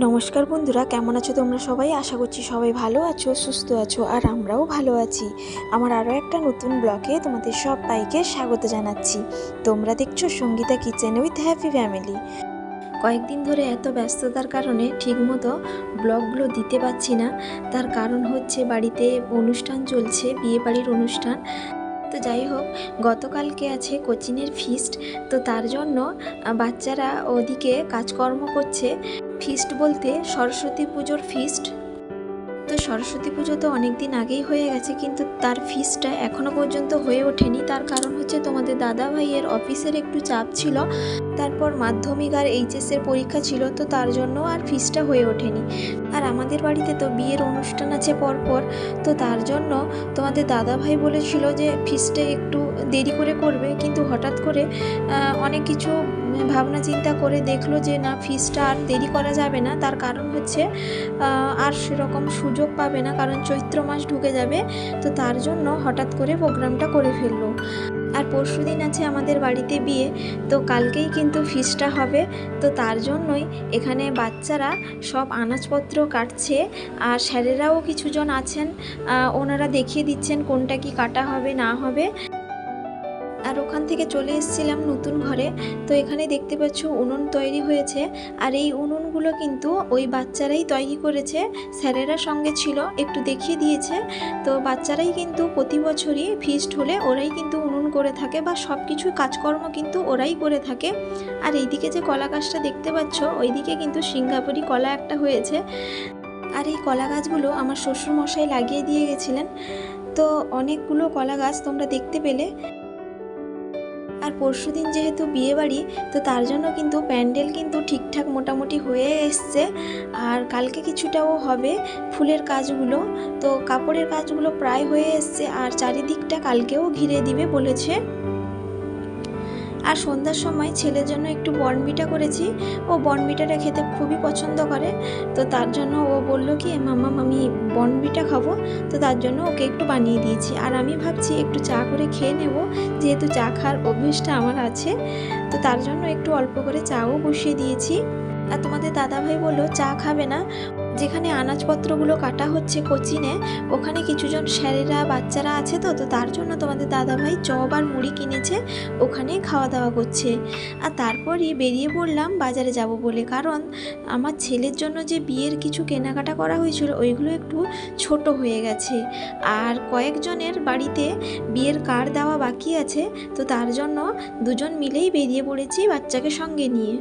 নমস্কার বন্ধুরা, কেমন আছো তোমরা সবাই? আশা করছি সবাই ভালো আছো, সুস্থ আছো, আর আমরাও ভালো আছি। আমার আরও একটা নতুন ব্লগে তোমাদের সবাইকে স্বাগত জানাচ্ছি। তোমরা দেখছো Sangeeta kitchen with happy family. কয়েকদিন ধরে এত ব্যস্ততার কারণে ঠিকমতো ব্লগগুলো দিতে পারছি না। তার কারণ হচ্ছে বাড়িতে অনুষ্ঠান চলছে, বিয়ে বাড়ির অনুষ্ঠান। তো যাই হোক, গতকালকে আছে কোচিনের ফিস্ট। তো তার জন্য বাচ্চারা ওদিকে কাজকর্ম করছে। ফিস্ট বলতে সরস্বতী পুজোর ফিস্ট। তো সরস্বতী পুজো তো অনেক দিন আগেই হয়ে গেছে, কিন্তু তার ফিস্টটা এখনও পর্যন্ত হয়ে ওঠেনি। তার কারণ হচ্ছে তোমাদের দাদা ভাইয়ের অফিসের একটু চাপ ছিল, তারপর মাধ্যমিক আর এইচএসের পরীক্ষা ছিল, তো তার জন্য আর ফিস্টটা হয়ে ওঠেনি। আর আমাদের বাড়িতে তো বিয়ের অনুষ্ঠান আছে পরপর, তো তার জন্য তোমাদের দাদা ভাই বলেছিল যে ফিস্টে একটু দেরি করে করবে, কিন্তু হঠাৎ করে অনেক কিছু ভাবনা চিন্তা করে দেখলো যে না, ফিস্টটা আর দেরি করা যাবে না। তার কারণ হচ্ছে আর সেরকম সুযোগ পাবে না, কারণ চৈত্র মাস ঢুকে যাবে। তো তার জন্য হঠাৎ করে প্রোগ্রামটা করে ফেললো। আর পরশু দিন আছে আমাদের বাড়িতে বিয়ে, তো কালকেই কিন্তু ফিস্টটা হবে। তো তার জন্যই এখানে বাচ্চারা সব আনাজপত্র কাটছে, আর স্যারেরাও কিছুজন আছেন, ওনারা দেখিয়ে দিচ্ছেন কোনটা কি কাটা হবে না হবে। আর ওখান থেকে চলে এসেছিলাম নতুন ঘরে। তো এখানে দেখতে পাচ্ছ উনুন তৈরি হয়েছে, আর এই উনুনগুলো কিন্তু ওই বাচ্চারাই তৈরি করেছে। স্যারেরা সঙ্গে ছিল, একটু দেখিয়ে দিয়েছে। তো বাচ্চারাই কিন্তু প্রতি বছরই ফিস্ট হলে ওরাই কিন্তু উনুন করে থাকে, বা সব কিছু কাজকর্ম কিন্তু ওরাই করে থাকে। আর এইদিকে যে কলা গাছটা দেখতে পাচ্ছ, ওইদিকে কিন্তু সিঙ্গাপুরি কলা একটা হয়েছে। আর এই কলা গাছগুলো আমার শ্বশুরমশাই লাগিয়ে দিয়ে গেছিলেন। তো অনেকগুলো কলা গাছ তোমরা দেখতে পেলে। আর পরশু দিন যেহেতু বিয়ে বাড়ি, তো তার জন্য কিন্তু প্যান্ডেল কিন্তু ঠিকঠাক মোটামুটি হয়ে এসছে। আর কালকে কিছুটাও হবে ফুলের কাজগুলো, তো কাপড়ের কাজগুলো প্রায় হয়ে এসছে। আর চারিদিকটা কালকেও ঘিরে দিবে বলেছে। আর সন্ধ্যার সময় ছেলের জন্য একটু বর্নভিটা করেছি। ও বর্নভিটাটা খেতে খুবই পছন্দ করে। তো তার জন্য ও বলল কি, মাম্মা আমি বর্নভিটা খাবো। তো তার জন্য ওকে একটু বানিয়ে দিয়েছি। আর আমি ভাবছি একটু চা করে খেয়ে নেব, যেহেতু চা খাওয়ার অভ্যেসটা আমার আছে। তো তার জন্য একটু অল্প করে চাও বসিয়ে দিয়েছি। আর তোমাদের দাদাভাই বললো চা খাবে না। যেখানে আনাজপত্রগুলো কাটা হচ্ছে কোচিনে, ওখানে কিছুজন স্যারেরা বাচ্চারা আছে। তো তার জন্য তোমাদের দাদাভাই চপ আর মুড়ি কিনেছে, ওখানেই খাওয়া দাওয়া করছে। আর তারপরই বেরিয়ে পড়লাম বাজারে যাব বলে, কারণ আমার ছেলের জন্য যে বিয়ের কিছু কেনাকাটা করা হয়েছিল, ওইগুলো একটু ছোট হয়ে গেছে। আর কয়েকজনের বাড়িতে বিয়ের কার্ড দেওয়া বাকি আছে। তো তার জন্য দুজন মিলেই বেরিয়ে পড়েছি বাচ্চাকে সঙ্গে নিয়ে।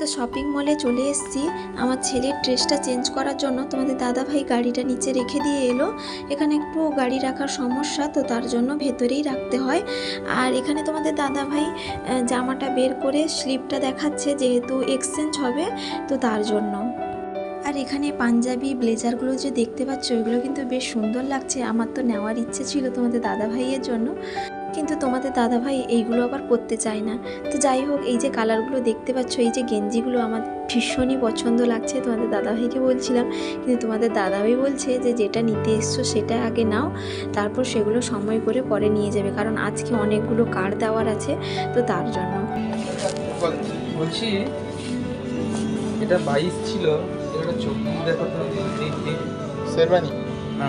তো শপিং মলে চলে এসেছি আমার ছেলের ড্রেসটা চেঞ্জ করার জন্য। তোমাদের দাদাভাই গাড়িটা নিচে রেখে দিয়ে এলো। এখানে একটু গাড়ি রাখার সমস্যা, তো তার জন্য ভেতরেই রাখতে হয়। আর এখানে তোমাদের দাদাভাই জামাটা বের করে স্লিপটা দেখাচ্ছে, যেহেতু এক্সচেঞ্জ হবে, তো তার জন্য। আর এখানে পাঞ্জাবি ব্লেজারগুলো যে দেখতে পাচ্ছ, ওইগুলো কিন্তু বেশ সুন্দর লাগছে। আমার তো নেওয়ার ইচ্ছে ছিল তোমাদের দাদাভাইয়ের জন্য, কিন্তু তোমাদের দাদাভাই এইগুলো আবার পরতে চায় না। তো যাই হোক, এই যে কালারগুলো দেখতে পাচ্ছ, এই যে গেঞ্জিগুলো আমার ভীষণই পছন্দ লাগছে। তোমাদের দাদাভাইকে বলছিলাম, কিন্তু তোমাদের দাদাভাই বলছে যে যেটা নিতে এসছো সেটা আগে নাও, তারপর সেগুলো সময় করে পরে নিয়ে যাবে, কারণ আজকে অনেকগুলো কার্ড দেওয়ার আছে। তো তার জন্য বলছি, এটা 22 ছিল, এটা 24 দেখো তো। শেরবানি না,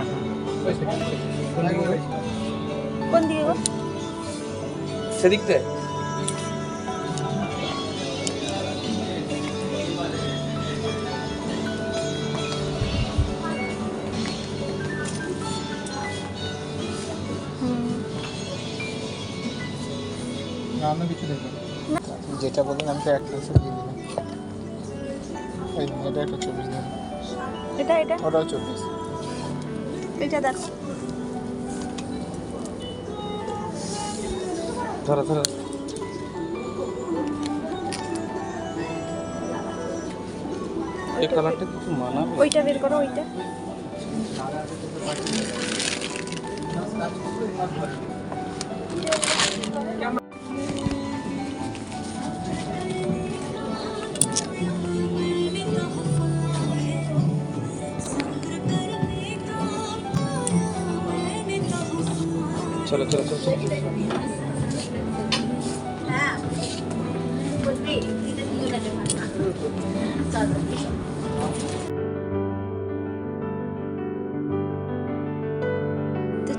কোন দিকে গো? সেদিকটা অন্য কিছু দেখবেন, যেটা বললেন আমি তো একটা দিয়ে দিলাম। এটা একটা 24 দিন, এটা ওটাও 24। এটা দেখো, ধরো ধরো, এই কালারটা কিছু মানাবে। ওইটা বের করো, ওইটা। চলো চলো চলো চলো। হ্যাঁ, বলবি এটা দিয়ে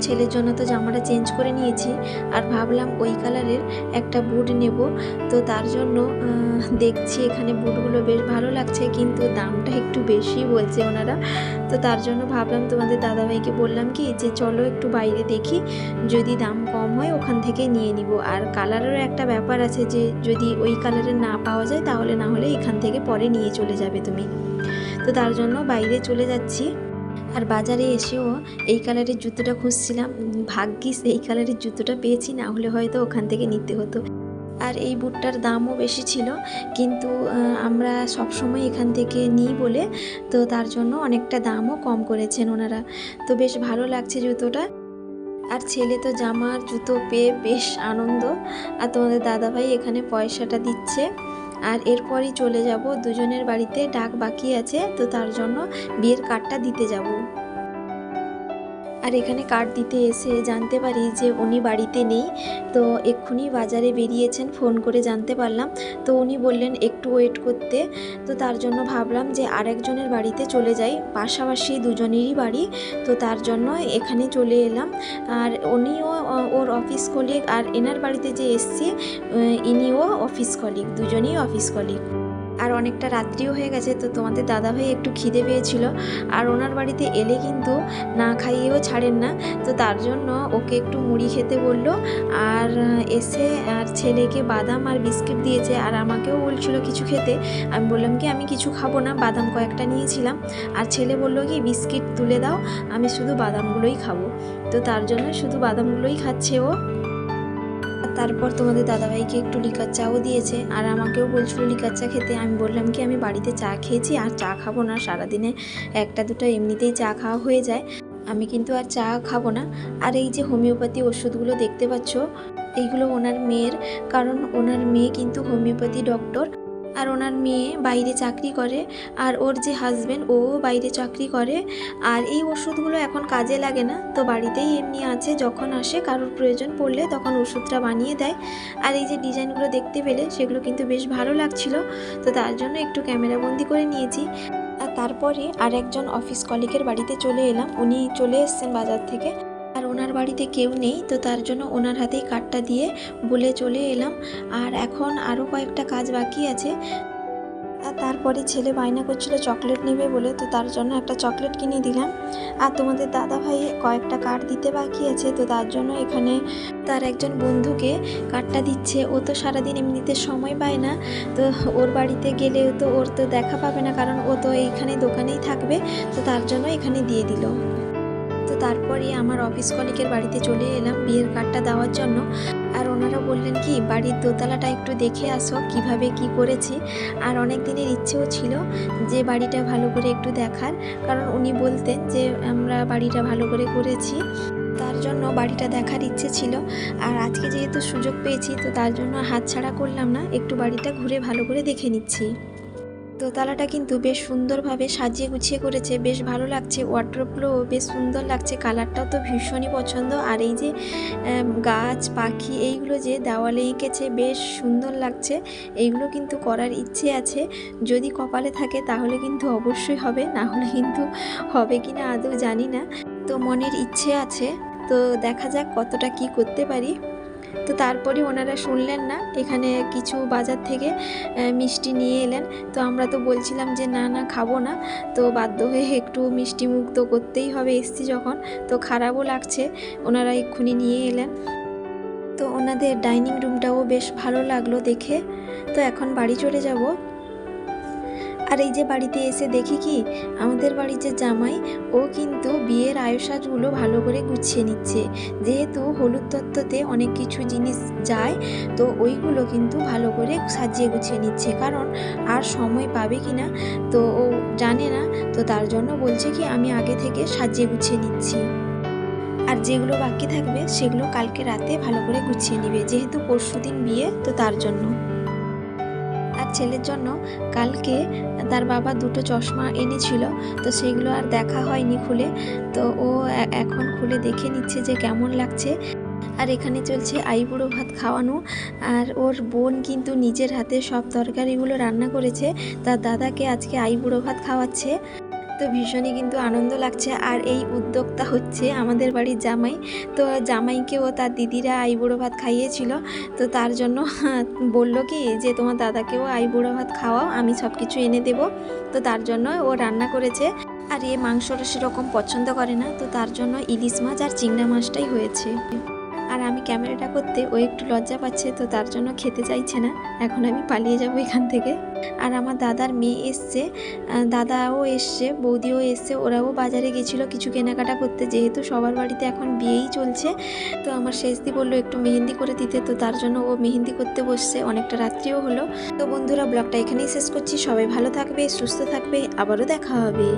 ছেলের জন্য তো জামাটা চেঞ্জ করে নিয়েছি, আর ভাবলাম ওই কালারের একটা বুট নেব। তো তার জন্য দেখছি এখানে বুটগুলো বেশ ভালো লাগছে, কিন্তু দামটা একটু বেশি বলছে ওনারা। তো তার জন্য ভাবলাম তোমাদের দাদাভাইকে বললাম কি যে চলো একটু বাইরে দেখি, যদি দাম কম হয় ওখান থেকে নিয়ে নিব। আর কালারেরও একটা ব্যাপার আছে যে যদি ওই কালারের না পাওয়া যায় তাহলে না হলে এখান থেকে পরে নিয়ে চলে যাবে তুমি। তো তার জন্য বাইরে চলে যাচ্ছি। আর বাজারে এসেও এই কালারের জুতোটা খুঁজছিলাম, ভাগ্যিস এই কালারের জুতোটা পেয়েছি, না হলে হয়তো ওখান থেকে নিতে হতো। আর এই বুটটার দামও বেশি ছিল, কিন্তু আমরা সবসময় এখান থেকে নিই বলে তো তার জন্য অনেকটা দামও কম করেছেন ওনারা। তো বেশ ভালো লাগছে জুতোটা। আর ছেলে তো জামা আর জুতো পেয়ে বেশ আনন্দ। আর তোমাদের দাদাভাই এখানে পয়সাটা দিচ্ছে। আর এরপরই চলে যাব দুজনের বাড়িতে, ডাক বাকি আছে, তো তার জন্য বিয়ের কার্ডটা দিতে যাব। আর এখানে কার্ড দিতে এসে জানতে পারি যে উনি বাড়িতে নেই। তো এক্ষুনি বাজারে বেরিয়েছেন, ফোন করে জানতে পারলাম। তো উনি বললেন একটু ওয়েট করতে। তো তার জন্য ভাবলাম যে আরেকজনের বাড়িতে চলে যাই, পাশাপাশি দুজনেরই বাড়ি, তো তার জন্য এখানে চলে এলাম। আর উনিও ওর অফিস কলিগ, আর এনার বাড়িতে যে এসছি ইনিও অফিস কলিগ, দুজনেই অফিস কলিগ। আর অনেকটা রাত্রিও হয়ে গেছে, তো তোমাদের দাদাভাই একটু খিদে পেয়েছিল, আর ওনার বাড়িতে এলে কিন্তু না খাইয়েও ছাড়েন না। তো তার জন্য ওকে একটু মুড়ি খেতে বললো, আর এসে আর ছেলেকে বাদাম আর বিস্কিট দিয়েছে, আর আমাকেও বলছিল কিছু খেতে। আমি বললাম কি আমি কিছু খাবো না, বাদাম কয়েকটা নিয়েছিলাম। আর ছেলে বললো কি বিস্কিট তুলে দাও, আমি শুধু বাদামগুলোই খাবো। তো তার জন্য শুধু বাদামগুলোই খাচ্ছে ও। তারপর তোমাদের দাদাভাইকে একটু লিকার চাও দিয়েছে, আর আমাকেও বলছিল লিকার চা খেতে। আমি বললাম কি আমি বাড়িতে চা খেয়েছি, আর চা খাবো না, সারাদিনে একটা দুটো এমনিতেই চা খাওয়া হয়ে যায়, আমি কিন্তু আর চা খাবো না। আর এই যে হোমিওপ্যাথি ওষুধগুলো দেখতে পাচ্ছ, এইগুলো ওনার মেয়ের, কারণ ওনার মেয়ে কিন্তু হোমিওপ্যাথি ডক্টর। আর ওনার মেয়ে বাইরে চাকরি করে, আর ওর যে হাজব্যান্ড ও বাইরে চাকরি করে। আর এই ওষুধগুলো এখন কাজে লাগে না, তো বাড়িতেই এমনি আছে, যখন আসে কারোর প্রয়োজন পড়লে তখন ওষুধটা বানিয়ে দেয়। আর এই যে ডিজাইনগুলো দেখতে পেলে সেগুলো কিন্তু বেশ ভালো লাগছিল, তো তার জন্য একটু ক্যামেরাবন্দি করে নিয়েছি। আর তারপরে আর একজন অফিস কলিগের বাড়িতে চলে এলাম, উনি চলে এসেছেন বাজার থেকে, আর ওনার বাড়িতে কেউ নেই, তো তার জন্য ওনার হাতেই কার্ডটা দিয়ে বলে চলে এলাম। আর এখন আরও কয়েকটা কাজ বাকি আছে। আর তারপরে ছেলে বায়না করছিল চকলেট নেবে বলে, তো তার জন্য একটা চকলেট কিনে দিলাম। আর তোমাদের দাদাভাই কয়েকটা কার্ড দিতে বাকি আছে, তো তার জন্য এখানে তার একজন বন্ধুকে কার্ডটা দিচ্ছে। ও তো সারাদিন এমনিতে সময় পায় না, তো ওর বাড়িতে গেলেও তো ওর তো দেখা পাবে না, কারণ ও তো এইখানে দোকানেই থাকবে, তো তার জন্য এখানে দিয়ে দিল। তো তারপরে আমার অফিস কলিগের বাড়িতে চলে এলাম বিয়ের কার্ডটা দেওয়ার জন্য। আর ওনারা বললেন কি বাড়ির দোতলাটা একটু দেখে আসো কিভাবে কি করেছি। আর অনেক দিনের ইচ্ছেও ছিল যে বাড়িটা ভালো করে একটু দেখার, কারণ উনি বলতেন যে আমরা বাড়িটা ভালো করে করেছি, তার জন্য বাড়িটা দেখার ইচ্ছে ছিল। আর আজকে যেহেতু সুযোগ পেয়েছি, তো তার জন্য হাতছাড়া করলাম না, একটু বাড়িটা ঘুরে ভালো করে দেখে নিচ্ছি। দোতলাটা কিন্তু বেশ সুন্দরভাবে সাজিয়ে গুছিয়ে করেছে, বেশ ভালো লাগছে। ওয়ার্ড্রোবগুলোও বেশ সুন্দর লাগছে, কালারটাও তো ভীষণই পছন্দ। আর এই যে গাছ পাখি এইগুলো যে দেওয়ালে এঁকেছে বেশ সুন্দর লাগছে। এইগুলো কিন্তু করার ইচ্ছে আছে, যদি কপালে থাকে তাহলে কিন্তু অবশ্যই হবে, না হলে কিন্তু হবে কি না আদৌ জানি না। তো মনের ইচ্ছে আছে, তো দেখা যাক কতটা কি করতে পারি। তো তারপরে ওনারা শুনলেন না, এখানে কিছু বাজার থেকে মিষ্টি নিয়ে এলেন। তো আমরা তো বলছিলাম যে না না খাবো না, তো বাধ্য হয়ে একটু মিষ্টি মুখ তো করতেই হবে, এসছি যখন, তো খারাপও লাগছে। ওনারা এক্ষুনি নিয়ে এলেন। তো ওনাদের ডাইনিং রুমটাও বেশ ভালো লাগলো দেখে। তো এখন বাড়ি চলে যাব। আর এই যে বাড়িতে এসে দেখি কি আমাদের বাড়ির যে জামাই, ও কিন্তু বিয়ের আয়োসাজগুলো ভালো করে গুছিয়ে নিচ্ছে। যেহেতু হলুদ তত্ত্বতে অনেক কিছু জিনিস যায়, তো ওইগুলো কিন্তু ভালো করে সাজিয়ে গুছিয়ে নিচ্ছে, কারণ আর সময় পাবে কি না তো ও জানে না। তো তার জন্য বলছে কি আমি আগে থেকে সাজিয়ে গুছিয়ে নিচ্ছি, আর যেগুলো বাকি থাকবে সেগুলো কালকে রাতে ভালো করে গুছিয়ে নেবে, যেহেতু পরশুদিন বিয়ে, তো তার জন্য। আর ছেলের জন্য কালকে তার বাবা দুটো চশমা এনেছিল, তো সেগুলো আর দেখা হয়নি খুলে, তো ও এখন খুলে দেখে নিচ্ছে যে কেমন লাগছে। আর এখানে চলছে আইবুড়ো ভাত খাওয়ানো, আর ওর বোন কিন্তু নিজের হাতে সব তরকারিগুলো রান্না করেছে, তার দাদাকে আজকে আইবুড়ো ভাত খাওয়াচ্ছে। তো তো ভীষণই কিন্তু আনন্দ লাগছে। আর এই উদ্যোক্তা হচ্ছে আমাদের বাড়ির জামাই। তো জামাইকেও তার দিদিরা আইবুড়ো ভাত খাইয়েছিল, তো তার জন্য বলল কি যে তোমার দাদাকেও আইবুড়ো ভাত খাওয়াও, আমি সব কিছু এনে দেবো। তো তার জন্য ও রান্না করেছে। আর এ মাংসটা সেরকম পছন্দ করে না, তো তার জন্য ইলিশ মাছ আর চিংড়া মাছটাই হয়েছে। আর আমি ক্যামেরাটা করতে ও একটু লজ্জা পাচ্ছে, তো তার জন্য খেতে চাইছে না। এখন আমি পালিয়ে যাব এখান থেকে। আর আমার দাদার মেয়ে এসছে, দাদাও এসছে, বৌদিও এসছে, ওরাও বাজারে গেছিলো কিছু কেনাকাটা করতে, যেহেতু সবার বাড়িতে এখন বিয়েই চলছে। তো আমার শেষদি বললো একটু মেহেন্দি করে দিতে, তো তার জন্য ও মেহেন্দি করতে বসছে, অনেকটা রাত্রিও হলো। তো বন্ধুরা, ব্লগটা এখানেই শেষ করছি। সবাই ভালো থাকবে, সুস্থ থাকবে, আবারও দেখা হবে।